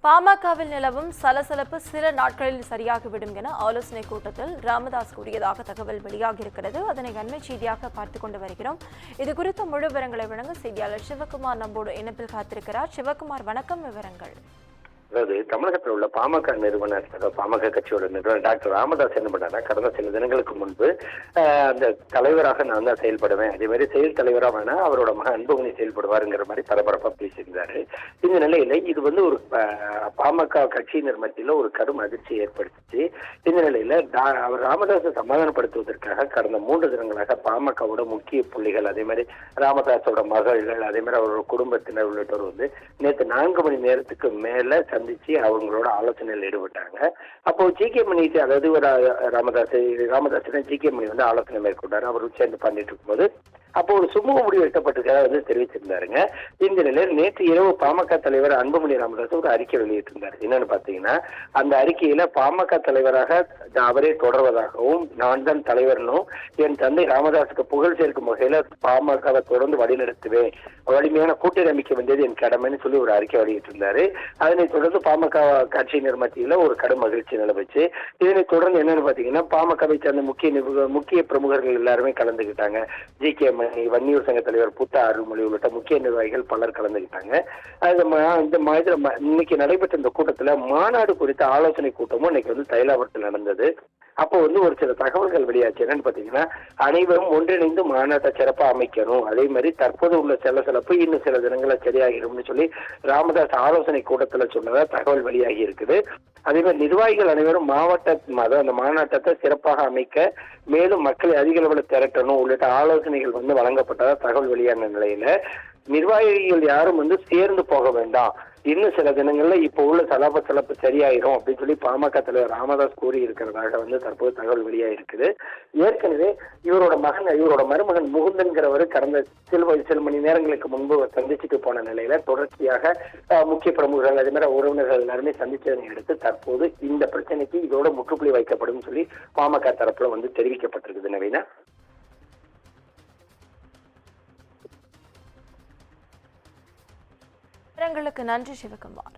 பாமகவில் நிலவும் சலசலப்பு சில நாட்களில் சரியாகிவிடும் என ஆலோசனை கூட்டத்தில் ராமதாஸ் கூறியதாக தகவல் வெளியாகியிருக்கிறது. அதனை அண்மை செய்தியாக பார்த்துக் கொண்டு வருகிறோம். இதுகுறித்த முழு விவரங்களை வழங்க செய்தியாளர் சிவகுமார் நம்மோடு இணைப்பில் காத்திருக்கிறார். சிவகுமார், வணக்கம். விவரங்கள். அதாவது தமிழகத்தில் உள்ள பாமக நிறுவனர், பாமக கட்சியோட நிறுவனர் டாக்டர் ராமதாஸ் என்ன பண்ணாரா, கடந்த சில தினங்களுக்கு முன்பு அந்த தலைவராக நான் தான் செயல்படுவேன், அதே மாதிரி செயல் தலைவராக வேணா அவரோட மகன் அன்புமணி செயல்படுவாருங்கிற மாதிரி பரபரப்பா பேசியிருந்தாரு. இந்த நிலையில இது ஒரு பாமக கட்சியினர் மத்தியில ஒரு கடும் அதிர்ச்சியை ஏற்படுத்திச்சு. இந்த நிலையில அவர் ராமதாஸை சமாதானப்படுத்துவதற்காக கடந்த 3 தினங்களாக பாமகவோட முக்கிய புள்ளிகள், அதே மாதிரி ராமதாஸோட மகள்கள், அதே மாதிரி அவரோட குடும்பத்தினர் உள்ளிட்டோர் நேற்று 4 மணி நேரத்துக்கு மேல சந்திச்சு அவங்களோட ஆலோசனையில் ஈடுபட்டாங்க. அப்போ ஜி.கே. மணி, அதாவது ராமதாஸ் ஜி.கே. மணி ஆலோசனை மேற்கொண்டாரு. அவர் சேர்ந்து பண்ணிட்டு இருக்கும்போது அப்போ ஒரு சுமூக முடிவு எட்டப்பட்டிருக்கிறதா தெரிவிச்சிருந்தாருங்க. இந்த நிலையில் நேற்று இரவு பாமக தலைவர் அன்புமணி ராமதாஸ் ஒரு அறிக்கை வெளியிட்டிருந்தார். என்னன்னு பாத்தீங்கன்னா, அந்த அறிக்கையில பாமக தலைவராக அவரே தொடர்வதாகவும், நான் தான் தலைவர்னும், என் தந்தை ராமதாஸுக்கு புகழ் சேர்க்கும் வகையில பாமகவை தொடர்ந்து வழிநடத்துவேன், வலிமையான கூட்டணி அமைக்க வேண்டியது என் கடமைன்னு சொல்லி ஒரு அறிக்கை வெளியிட்டிருந்தாரு. அதனை தொடர்ந்து பாமக கட்சியினர் மத்தியில ஒரு கடும் மகிழ்ச்சி நிலவுச்சு. இதனை தொடர்ந்து என்னன்னு பாத்தீங்கன்னா, பாமகவை சேர்ந்த முக்கிய பிரமுகர்கள் எல்லாருமே கலந்துகிட்டாங்க. ஜி.கே. வன்னியூர் சங்க தலைவர் புத்த அருள்மொழி உள்ளிட்ட முக்கிய நிர்வாகிகள் பலர் கலந்துகிட்டாங்க. இன்னைக்கு நடைபெற்ற இந்த கூட்டத்துல மாநாடு குறித்த ஆலோசனை கூட்டமும் இன்னைக்கு தைலாபுரத்தில் நடந்தது. அப்போ ஒரு சில தகவல்கள் வெளியாச்சு. என்னன்னு பாத்தீங்கன்னா, அனைவரும் ஒன்றிணைந்து மாநாட்டை சிறப்பா அமைக்கணும், அதே மாதிரி தற்போது உள்ள சலசலப்பு இன்னும் சில தினங்களை சரியாகிடும்னு சொல்லி ராமதாஸ் ஆலோசனை கூட்டத்துல சொன்னதா தகவல் வெளியாகி இருக்குது. அதே மாதிரி நிர்வாகிகள் அனைவரும் அந்த மாநாட்டத்தை சிறப்பாக அமைக்க, மேலும் மக்களை அதிக அளவில் திரட்டணும் உள்ளிட்ட ஆலோசனைகள் வழங்கப்பட்டதா தகவல் வெளியான நிலையில நிர்வாகிகள் யாரும் சேர்ந்து போக வேண்டாம், இன்னும் சில தினங்கள்ல இப்போ உள்ள சலப்பு சரியாயிரும் அப்படின்னு சொல்லி பாமக தலைவர் ராமதாஸ் கூறி இருக்கிறதாக தற்போது தகவல் வெளியாயிருக்குது. ஏற்கனவே இவரோட மருமகன் முகுந்தன்கிறவர் கடந்த சில மணி நேரங்களுக்கு முன்பு சந்திச்சுட்டு போன நிலையில தொடர்ச்சியாக முக்கிய பிரமுகர்கள், அதே மாதிரி உறவினர்கள் எல்லாருமே சந்திச்சதை அடுத்து தற்போது இந்த பிரச்சனைக்கு இதோட முற்றுப்புள்ளி வைக்கப்படும் சொல்லி பாமக தரப்புல தெரிவிக்கப்பட்டிருக்குது. நவீனா, விவரங்களுக்கு நன்றி சிவகுமார்.